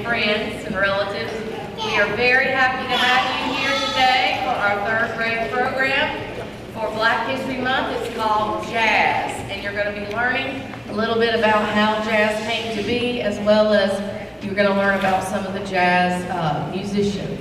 Friends and relatives. We are very happy to have you here today for our third grade program for Black History Month. It's called Jazz, and you're going to be learning a little bit about how jazz came to be, as well as you're going to learn about some of the jazz musicians.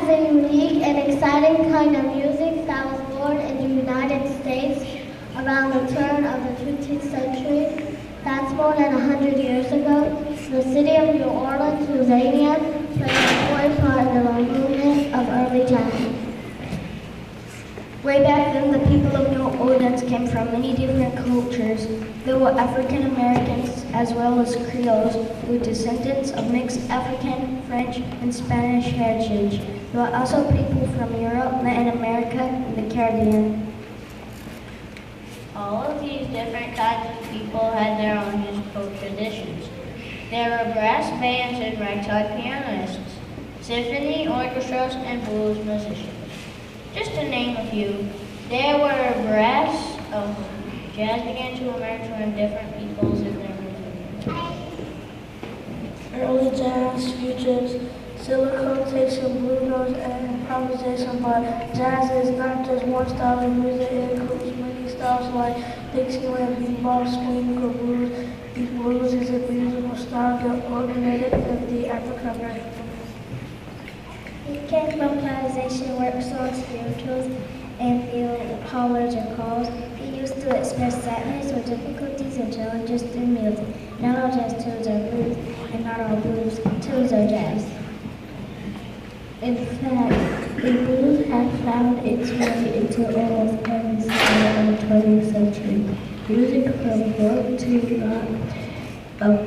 is a unique and exciting kind of music that was born in the United States around the turn of the 20th century. That's more than 100 years ago. The city of New Orleans, Louisiana, played an important part in the movement of early jazz. Way back then, the people of New Orleans came from many different cultures. There were African Americans as well as Creoles, who were descendants of mixed African, French, and Spanish heritage. There were also people from Europe, Latin America, and the Caribbean. All of these different kinds of people had their own musical traditions. There were brass bands and ragtime pianists, symphony orchestras, and blues musicians. Just to name a few, there were brass. Jazz began to emerge when different peoples in their music. Early jazz features silicone, blue notes, and improvisation, but jazz is not just one style of music. It includes many styles like Dixieland, bebop, swing, or blues. The blues is a musical style that originated in the African American. It came from improvisation, work songs, spirituals, and field hollers or calls. He used to express sadness or difficulties and challenges through music. Not all jazz tunes are blues, and not all blues tunes are jazz. In fact, the blues have found its way into almost every style in the 20th century. Music from folk to rock,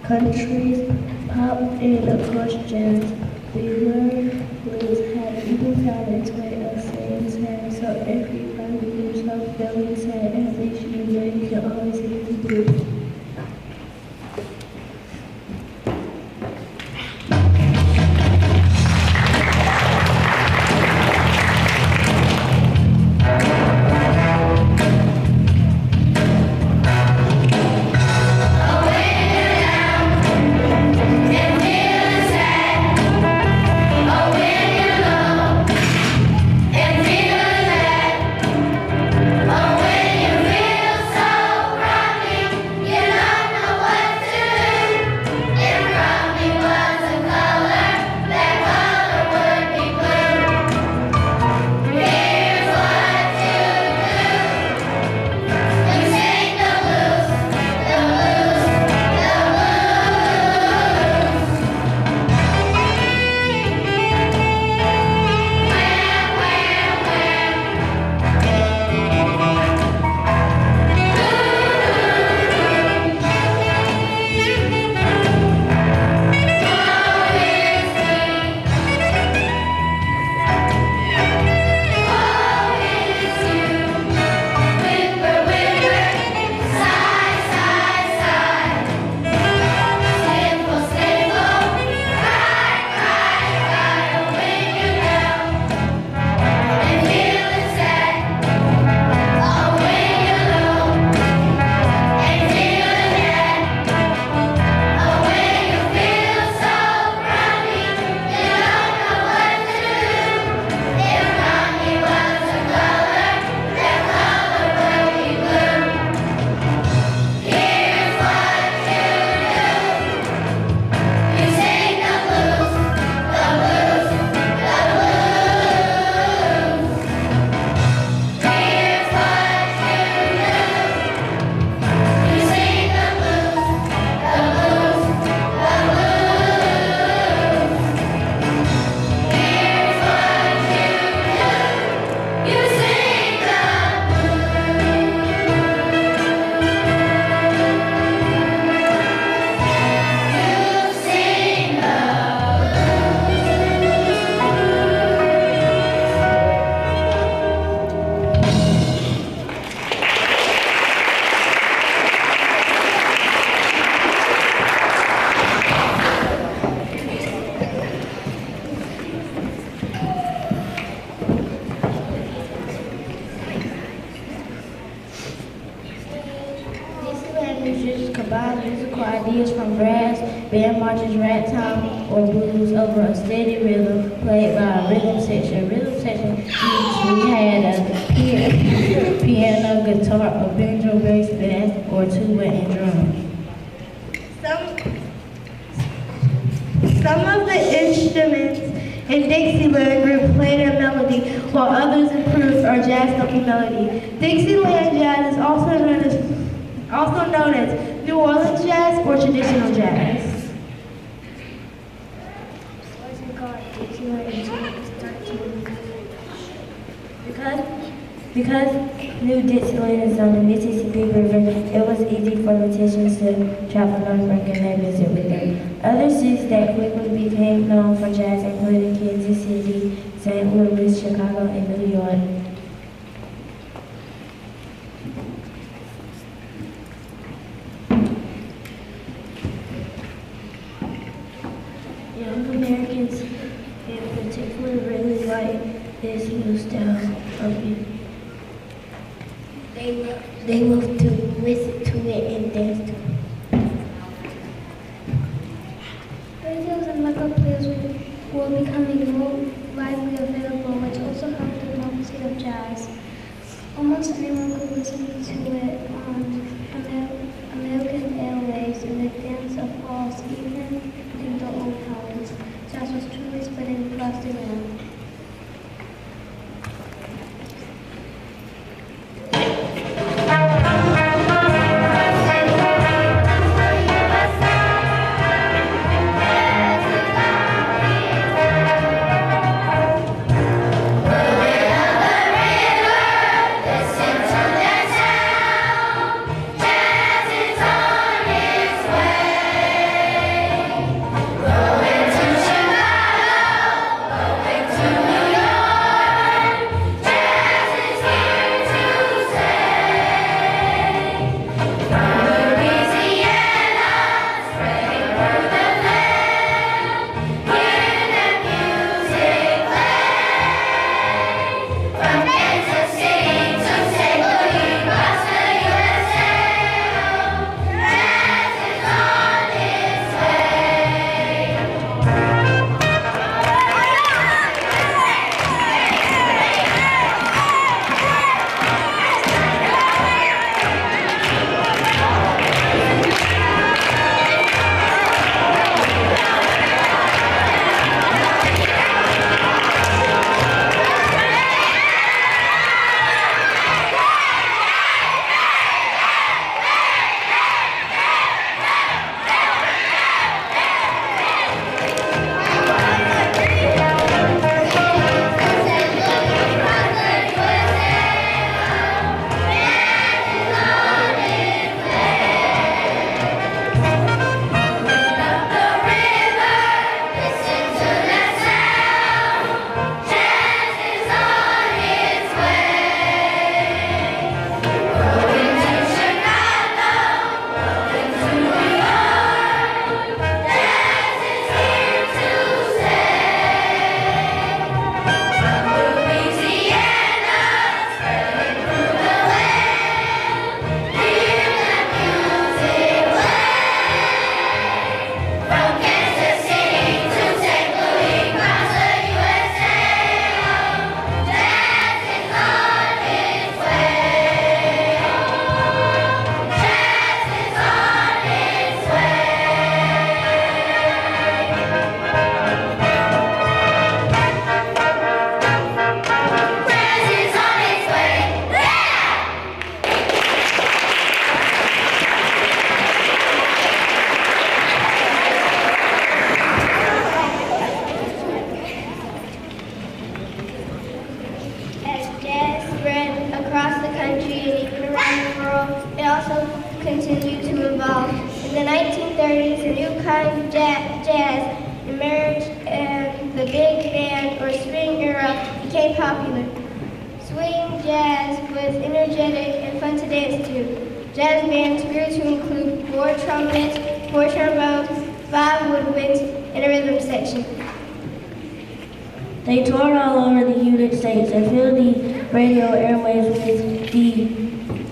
countries, pop, and of course jazz. The word blues had even found its way of saying sad, so everybody who's not feeling sad and they should be can always hear the blues. Ideas from brass, band marches, ragtime, or blues over a steady rhythm played by a rhythm section. Rhythm section usually had a piano, guitar, a banjo, bass, bass, or tuba and drums. Some of the instruments In Dixieland group played a melody, while others improved or jazzed up the melody. Dixieland jazz is also known as New Orleans jazz or traditional jazz. Wasn't called Dixieland until it was 13. Because New Dixieland is on the Mississippi River, it was easy for musicians to travel northward and visit with them. Other cities that quickly became known for jazz included Kansas City, St. Louis, Chicago, and New York. Young Americans in particular really like this new style of music. They love to listen to it and dance to it. Radios and record players were becoming more widely available, which also helped the novelty of jazz. Almost anyone could listen to it on American Airways in advance of halls, even in the old towns. Jazz was truly spreading across the land. continued to evolve. In the 1930s, a new kind of jazz emerged and the big band or swing era became popular. Swing jazz was energetic and fun to dance to. Jazz bands grew to include 4 trumpets, 4 trombones, 5 woodwinds, and a rhythm section. They toured all over the United States and filled the radio airwaves with the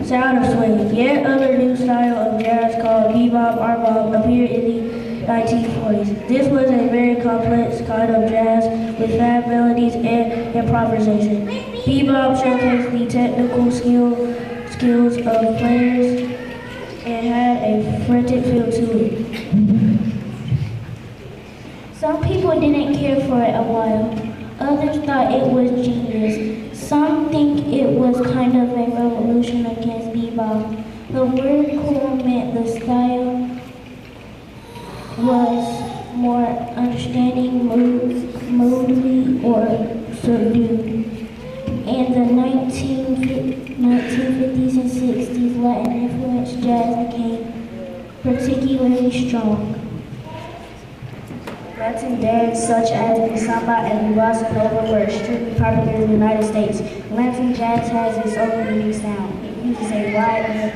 sound of swing. Yet other new style of jazz called bebop or bop appeared in the 1940s. This was a very complex kind of jazz with fast melodies and improvisation. Bebop showcased the technical skills of players and had a frantic feel to it. Some people didn't care for it a while. Others thought it was genius. Some think it was kind of a revolution against bebop. The word cool meant the style was more understanding, moodily, or subdued. In the 1950s and 60s, Latin-influenced jazz became particularly strong. Latin dance such as the samba and the bossa nova were extremely popular in the United States. Latin jazz has its own unique sound. It uses a wide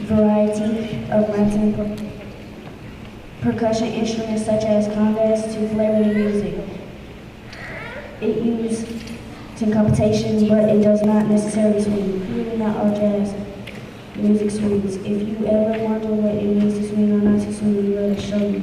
variety of Latin percussion instruments such as congas to flavor the music. It used in competitions, but it does not necessarily swing. Really, not all jazz music swings. If you ever wonder what it means to swing or not to swing, let us show you.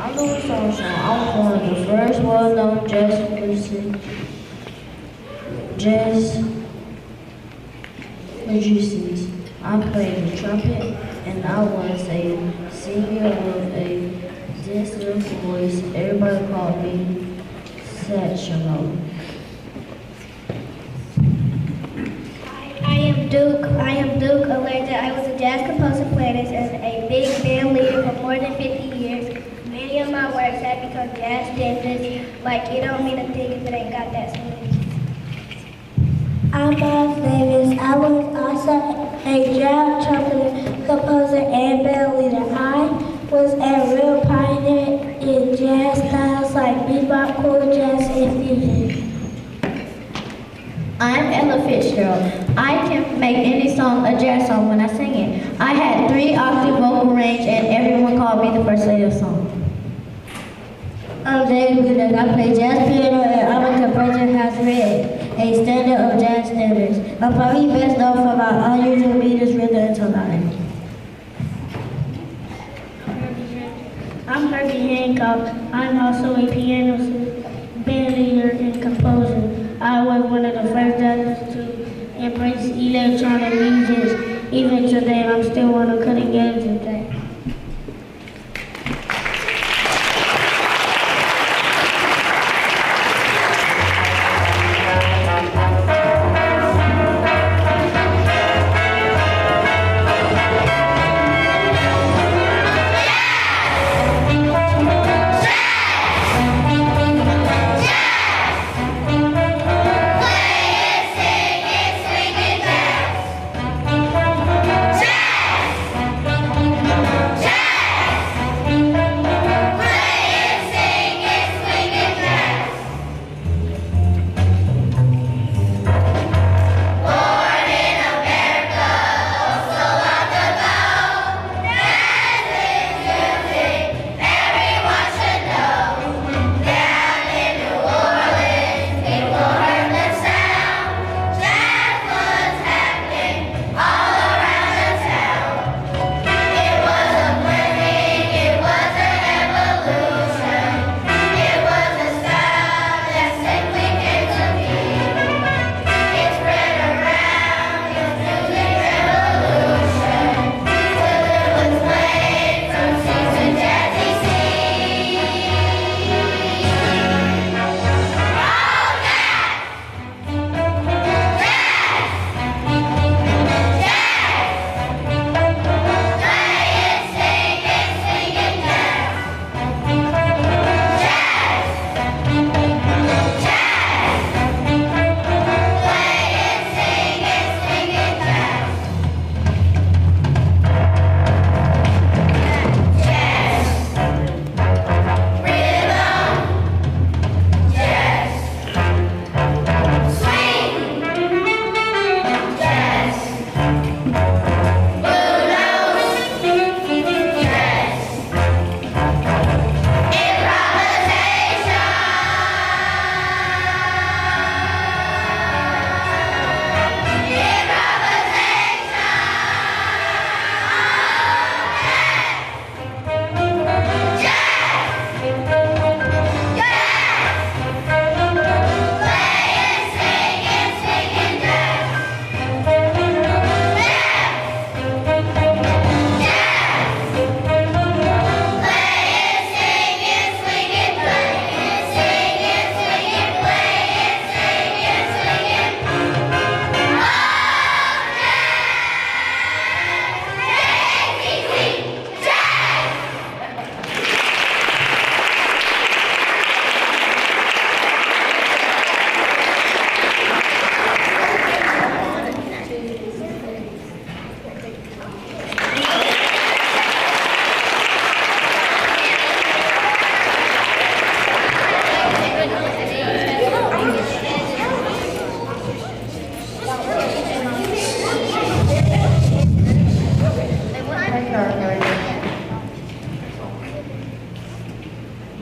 I'm Louis Armstrong. I'm one of the first well-known jazz musicians. I play the trumpet, and I was a singer with a sensitive voice. Everybody called me Satchmo. I am Duke Alerta. I was a jazz composer, pianist, and a big band leader for more than 50 years. Many of my works have become jazz standards, like it don't mean a thing if it ain't got that swing. I'm Bob Davis. I was also a jazz trumpeter, composer, and band leader. I was a real pioneer in jazz styles like bebop, cool jazz, and fusion. I'm Ella Fitzgerald. I can make any song a jazz song when I sing it. I had 3-octave vocal range and everyone called me the first lady of song. I'm David Goodman. I play jazz piano and I'm a composer who has written a standard of jazz standards. I'm probably best known for my unusual meters, rhythm, and tonality. I'm Herbie Hancock. I'm also a pianist, band leader, and composer. I was one of the first jazzers to embrace electronic music. even today, I'm still on the cutting edge of that.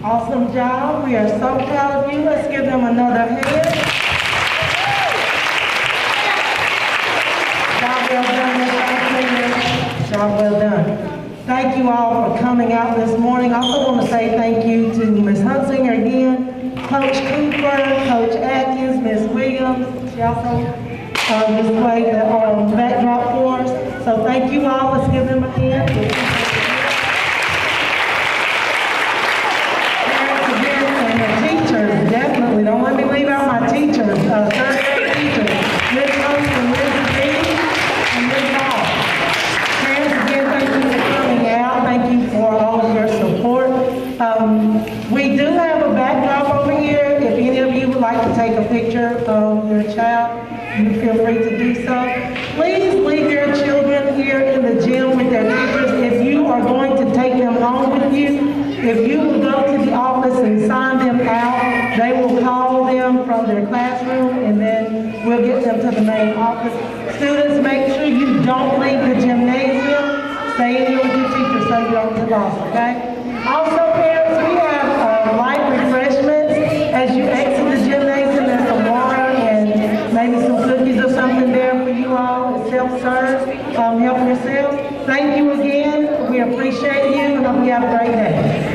Awesome job. We are so proud of you. Let's give them another hand. Job well done, Miss Gaffney. Job well done. Thank you all for coming out this morning. I also want to say thank you to Ms. Hunsinger again, Coach Cooper, Coach Atkins, Ms. Williams. She also displayed the backdrop for us. So thank you all. Let's give them a hand. Definitely, don't let me leave out my teachers, third grade teachers, Ms. Hunsinger, Ms. B, and Ms. Hall. Parents, again, thank you for coming out. Thank you for all of your support. We do have a backdrop over here. If any of you would like to take a picture of your child, you feel free to do so. Please leave your children here in the gym with their teachers. If you are going to take them home with you, if you will go to the office and sign them out, they will call them from their classroom and then we'll get them to the main office. Students, make sure you don't leave the gymnasium. Stay in here with your teacher so you don't get lost, okay? Also, parents, we have light refreshments. As you exit the gymnasium, there's some water and maybe some cookies or something there for you all. It's self-serve. Help yourself. Thank you again. We appreciate you and hope you have a great day.